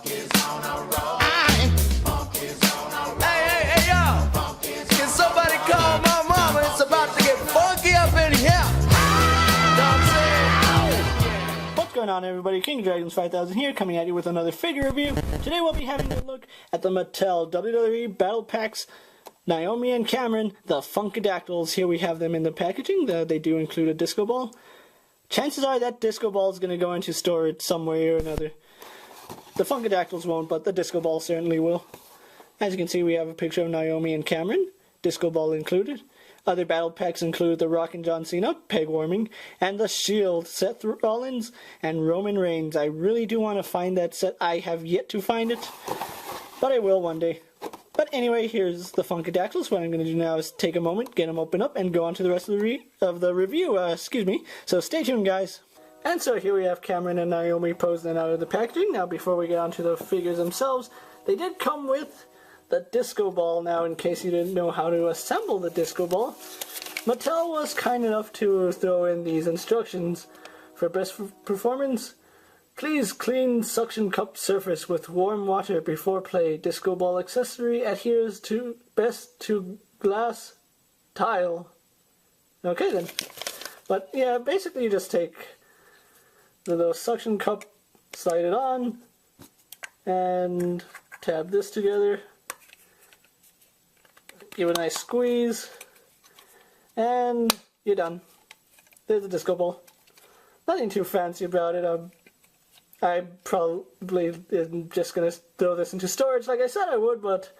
Hey, yo! Can somebody call my mama? It's about to get funky up in here! What's going on, everybody? King Dragons 5000 here, coming at you with another figure review. Today we'll be having a look at the Mattel WWE Battle Packs Naomi and Cameron, the Fuckadactyls. Here we have them in the packaging. They do include a disco ball. Chances are that disco ball is going to go into storage some way or another. The Fuckadactyls won't, but the disco ball certainly will. As you can see, we have a picture of Naomi and Cameron, disco ball included. Other battle packs include The Rock and John Cena, peg warming, and The Shield, Seth Rollins, and Roman Reigns. I really do want to find that set. I have yet to find it, but I will one day. But anyway, here's the Fuckadactyls. What I'm going to do now is take a moment, get them open up, and go on to the rest of the review. So stay tuned, guys. And so here we have Cameron and Naomi posing out of the packaging. Now, before we get on to the figures themselves, they did come with the disco ball. Now, in case you didn't know how to assemble the disco ball, Mattel was kind enough to throw in these instructions. For best performance, please clean suction cup surface with warm water before play. Disco ball accessory adheres to best to glass tile. Okay then. But yeah, basically you just take the little suction cup, slide it on, and tab this together. Give it a nice squeeze, and you're done. There's the disco ball. Nothing too fancy about it. I probably am just going to throw this into storage like I said I would, but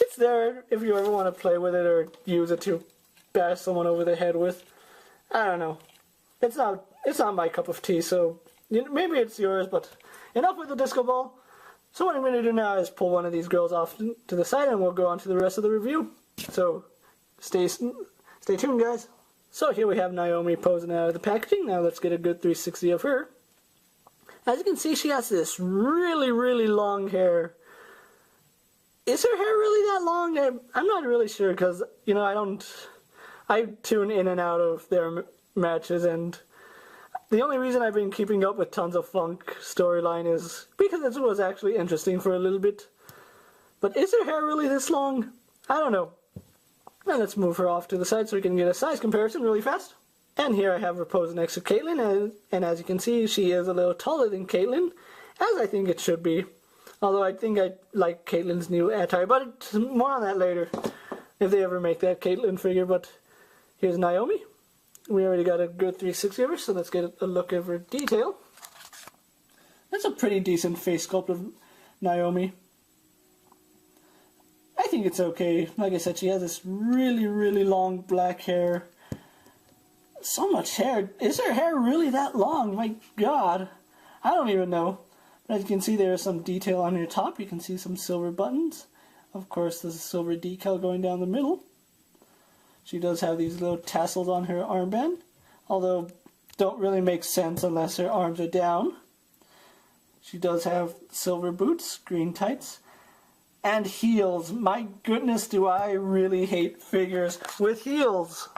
it's there if you ever want to play with it or use it to bash someone over the head with. I don't know. It's not my cup of tea, so maybe it's yours, but enough with the disco ball. So what I'm going to do now is pull one of these girls off to the side and we'll go on to the rest of the review. So stay tuned, guys. So here we have Naomi posing out of the packaging. Now let's get a good 360 of her. As you can see, she has this really, really long hair. Is her hair really that long? I'm not really sure because, I tune in and out of their matches, and the only reason I've been keeping up with Tons of Funk storyline is because it was actually interesting for a little bit. But is her hair really this long? I don't know. Now let's move her off to the side so we can get a size comparison really fast. And here I have her posing next to Caitlyn, and as you can see, she is a little taller than Caitlyn, as I think it should be. Although I think I like Caitlyn's new attire, but more on that later, if they ever make that Caitlyn figure. But here's Naomi. We already got a good 360 of her, so let's get a look at her detail. That's a pretty decent face sculpt of Naomi. I think it's okay. Like I said, she has this really, really long black hair. So much hair. Is her hair really that long? My God. I don't even know. But as you can see, there is some detail on her top. You can see some silver buttons. Of course, there's a silver decal going down the middle. She does have these little tassels on her armband, although don't really make sense unless her arms are down. She does have silver boots, green tights, and heels. My goodness, do I really hate figures with heels.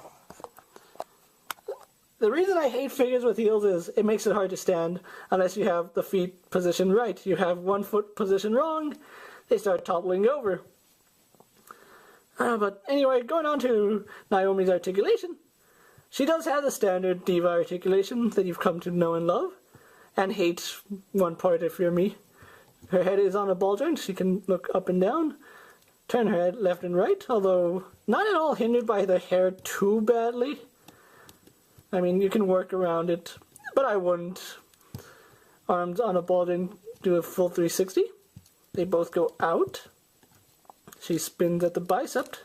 The reason I hate figures with heels is it makes it hard to stand unless you have the feet positioned right. You have one foot positioned wrong, they start toppling over. But anyway, going on to Naomi's articulation. She does have the standard diva articulation that you've come to know and love, and hate one part if you're me. Her head is on a ball joint. She can look up and down, turn her head left and right, although not at all hindered by the hair too badly. I mean, you can work around it, but I wouldn't. Arms on a ball joint, do a full 360. They both go out. She spins at the bicep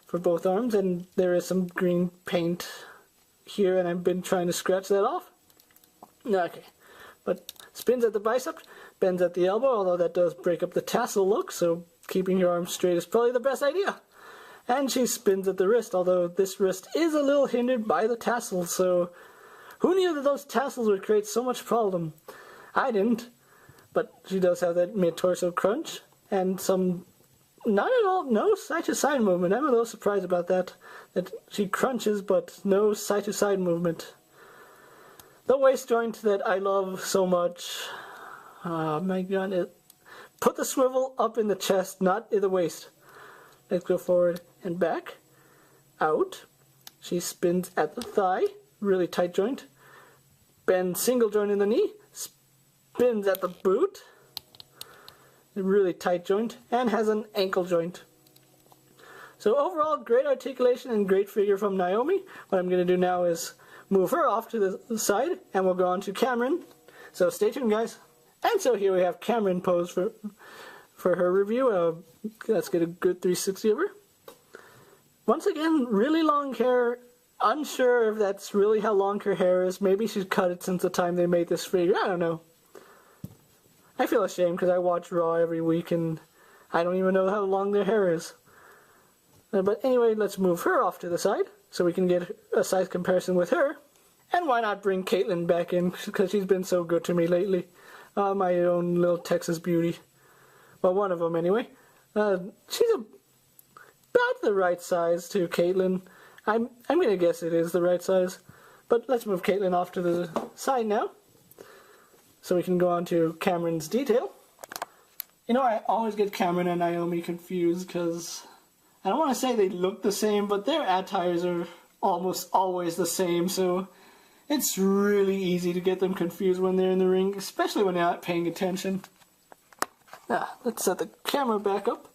for both arms, and there is some green paint here, and I've been trying to scratch that off. Okay, but spins at the bicep, bends at the elbow, although that does break up the tassel look, so keeping your arms straight is probably the best idea. And she spins at the wrist, although this wrist is a little hindered by the tassels, so who knew that those tassels would create so much problem? I didn't, but she does have that mid-torso crunch, and some, not at all, no side-to-side movement. I'm a little surprised about that she crunches, but no side-to-side movement. The waist joint that I love so much, Oh my god. Put the swivel up in the chest, not in the waist. Let's go forward and back. Out. She spins at the thigh. Really tight joint. Bend single joint in the knee. Spins at the boot. Really tight joint. And has an ankle joint. So overall, great articulation and great figure from Naomi. What I'm going to do now is move her off to the side, and we'll go on to Cameron. So stay tuned, guys. And so here we have Cameron posed for her review. Let's get a good 360 of her. Once again, really long hair. Unsure if that's really how long her hair is. Maybe she's cut it since the time they made this figure. I don't know. I feel ashamed because I watch Raw every week and I don't even know how long their hair is. But anyway, let's move her off to the side so we can get a size comparison with her. And why not bring Caitlin back in, because she's been so good to me lately. My own little Texas beauty. Well, one of them anyway. She's about the right size to Caitlin. I'm going to guess it is the right size. But let's move Caitlin off to the side now, so we can go on to Cameron's detail. You know, I always get Cameron and Naomi confused because I don't want to say they look the same, but their attires are almost always the same, so it's really easy to get them confused when they're in the ring, especially when they're not paying attention. Let's set the camera back up.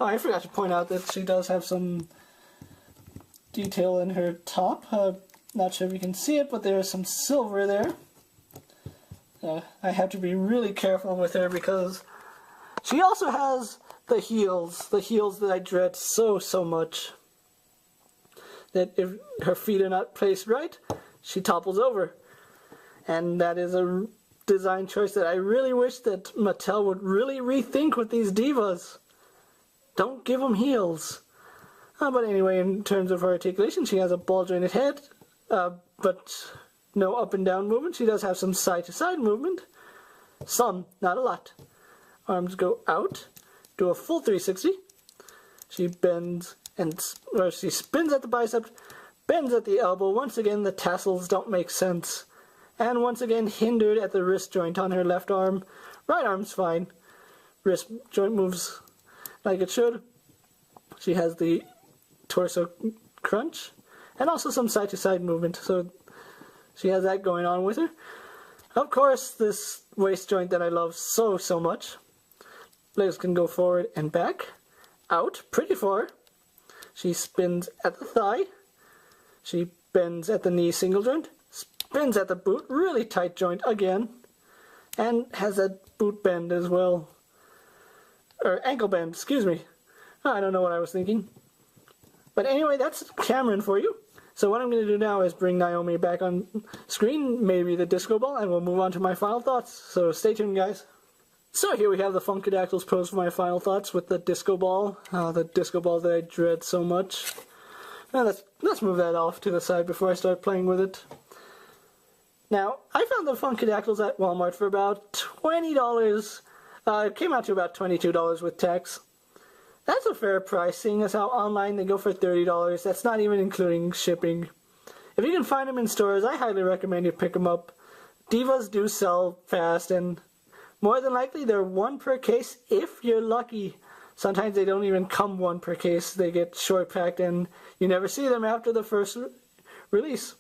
Oh, I forgot to point out that she does have some detail in her top. Not sure if you can see it, but there's some silver there. I have to be really careful with her because she also has the heels that I dread so much. That if her feet are not placed right, she topples over. And that is a design choice that I really wish that Mattel would really rethink with these divas. Don't give them heels. But anyway, in terms of her articulation, she has a ball-jointed head, but no up and down movement. She does have some side-to-side movement. Some, not a lot. Arms go out. Do a full 360. She bends or she spins at the bicep, bends at the elbow. Once again, the tassels don't make sense. And once again, hindered at the wrist joint on her left arm. Right arm's fine. Wrist joint moves like it should. She has the torso crunch and also some side-to-side movement. So she has that going on with her. Of course, this waist joint that I love so much. Legs can go forward and back, out, pretty far. She spins at the thigh. She bends at the knee single joint. Spins at the boot, really tight joint again. And has that boot bend as well. Or ankle bend, excuse me. I don't know what I was thinking. But anyway, that's Cameron for you. So what I'm going to do now is bring Naomi back on screen, maybe the disco ball, and we'll move on to my final thoughts. So stay tuned, guys. So here we have the Fuckadactyls pose for my final thoughts with the disco ball. The disco ball that I dread so much. Now let's move that off to the side before I start playing with it. Now, I found the Fuckadactyls at Walmart for about $20. It came out to about $22 with tax. That's a fair price, seeing as how online they go for $30. That's not even including shipping. If you can find them in stores, I highly recommend you pick them up. Divas do sell fast, and more than likely they're one per case if you're lucky. Sometimes they don't even come one per case. They get short packed and you never see them after the first release.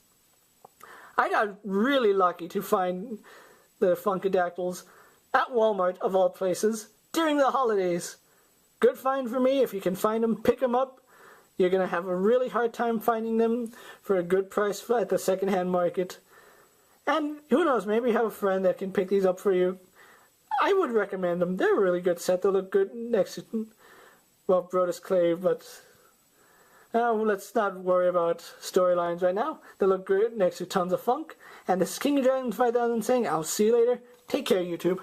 I got really lucky to find the Fuckadactyls at Walmart, of all places, during the holidays. Good find for me. If you can find them, pick them up. You're going to have a really hard time finding them for a good price at the secondhand market. And who knows, maybe you have a friend that can pick these up for you. I would recommend them. They're a really good set. They'll look good next to, well, Brodus Clay, but let's not worry about storylines right now. They look good next to tons of funk. And this is King of Dragons 5000 saying, I'll see you later. Take care, YouTube.